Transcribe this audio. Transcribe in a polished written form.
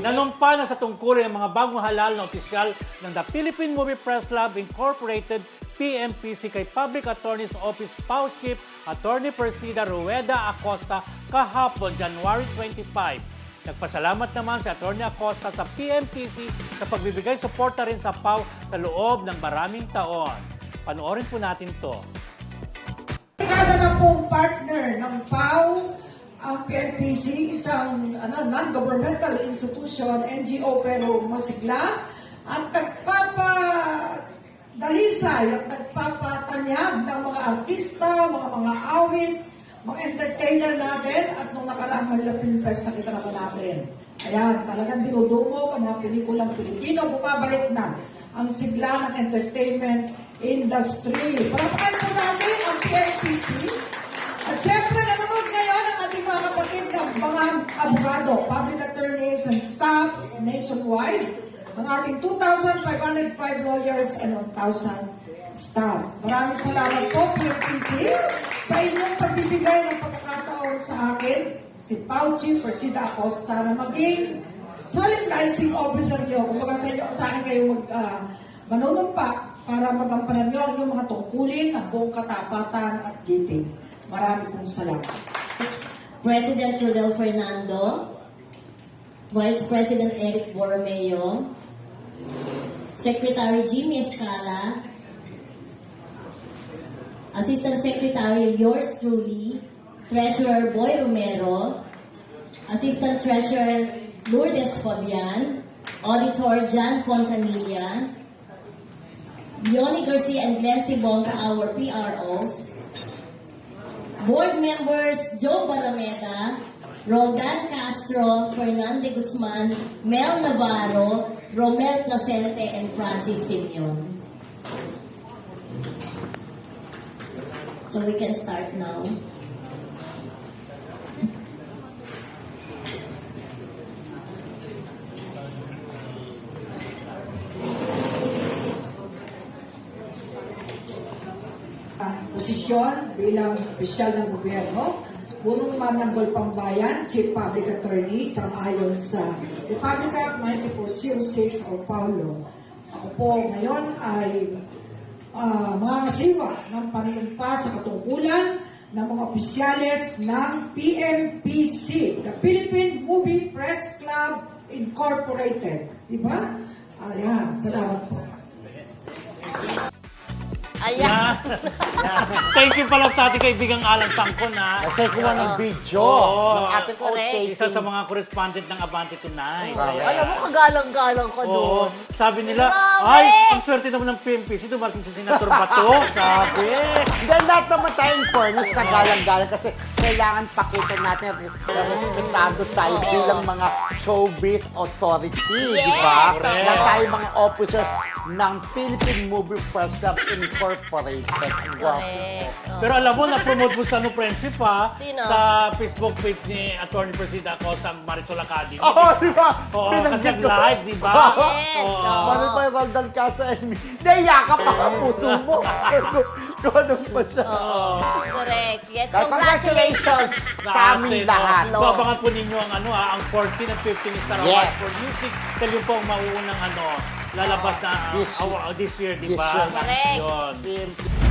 Nanumpa na sa tungkulin ang mga bagong halal na opisyal ng The Philippine Movie Press Club Incorporated PMPC kay Public Attorney's Office PAO Chief Attorney Persida Rueda Acosta kahapon, January 25. Nagpasalamat naman si Attorney Acosta sa PMPC sa pagbibigay suporta rin sa PAO sa loob ng maraming taon. Panoorin po natin to. Kada na pong partner ng PAO, ang PMPC, isang non-governmental institution, NGO pero masigla, at nagpapadalisay at nagpapatanyag ng mga artista, mga awit, mga entertainer natin, at nung nakaraang Manila Film Fest nakita naman natin. Ayan, talagang dinudumog ang mga pelikulang Pilipino, bumabalik na ang sigla ng entertainment industry. Parapakan po natin ang PMPC. At siyempre, nanonood ngayon ang ating mga kapatid ng mga abogado, public attorneys and staff nationwide, ang ating 2,505 lawyers and 1,000 staff. Maraming salamat po, PMPC, sa inyong pagbibigay ng pagkakataon sa akin, si PAO Chief Persida Acosta, na maging solemnizing officer nyo. Kung baga sa akin kayo manunumpa para magampanan nyo yung mga tungkulin ng buong katapatan at giting. Marami pong salamat. President Rodel Fernando, Vice President Eric Borromeo, Secretary Jimmy Escala, Assistant Secretary yours truly, Treasurer Boy Romero, Assistant Treasurer Lourdes Fabian, Auditor John Fontanilla, Yoni Garcia and Glenn Sibonga, our PROs, Board members Joe Balameta, Roldan Castro, Fernande Guzman, Mel Navarro, Romel Placente, and Francis Simeon. So we can start now. Posisyon bilang opisyal ng gobyerno, punong Mananggol Pambayan, Chief Public Attorney, sang-ayon sa Republic Act 9406 o Paulo. Ako po ngayon ay mangangasiwa ng panunumpa sa katungkulan ng mga opisyales ng PMPC, the Philippine Movie Press Club Incorporated. Diba? Ayan, salamat po. Ayan. Thank you pala sa ating kaibigang Alan Sangkon, ha? Kasi kuha ng video Oo. ng ating outtaking. Isa sa mga correspondent ng Abante Tonight. Correct. Alam mo, kagalang-galang ka Oo. doon. Sabi nila, Grabe! ay, ang swerte naman ng PMPC, dumating si Senator Bato. Sabi. Then, lahat naman tayo in fairness, kagalang-galang kasi kailangan pakita natin at respetado tayo bilang mga showbiz authority, Yes! di ba? Correct. Na tayo mga officers ng Philippine Movie Press Club Incorporated. Ang gwapo. Correct. Pero alam mo, na-promote mo sa friendship, ha? Sino? Sa Facebook page ni Attorney Persida Acosta, ang Marisol Academy. Oo, di ba? Oo, kasi Binanggit ko. live, di ba? Yes, oo. Manit pa yung Roldan Casa, naiyakap ako ang puso mo. Ganun pa siya. Oo. Correct. Yes, Kaya congratulations sa aming lahat. So, abangan po ninyo ang ang 14 at 15 Star Yes. Awards for Music. Dahil yun po ang mauunang lalabas na This year. this year, di This ba? year. Correct. Yun. PMP.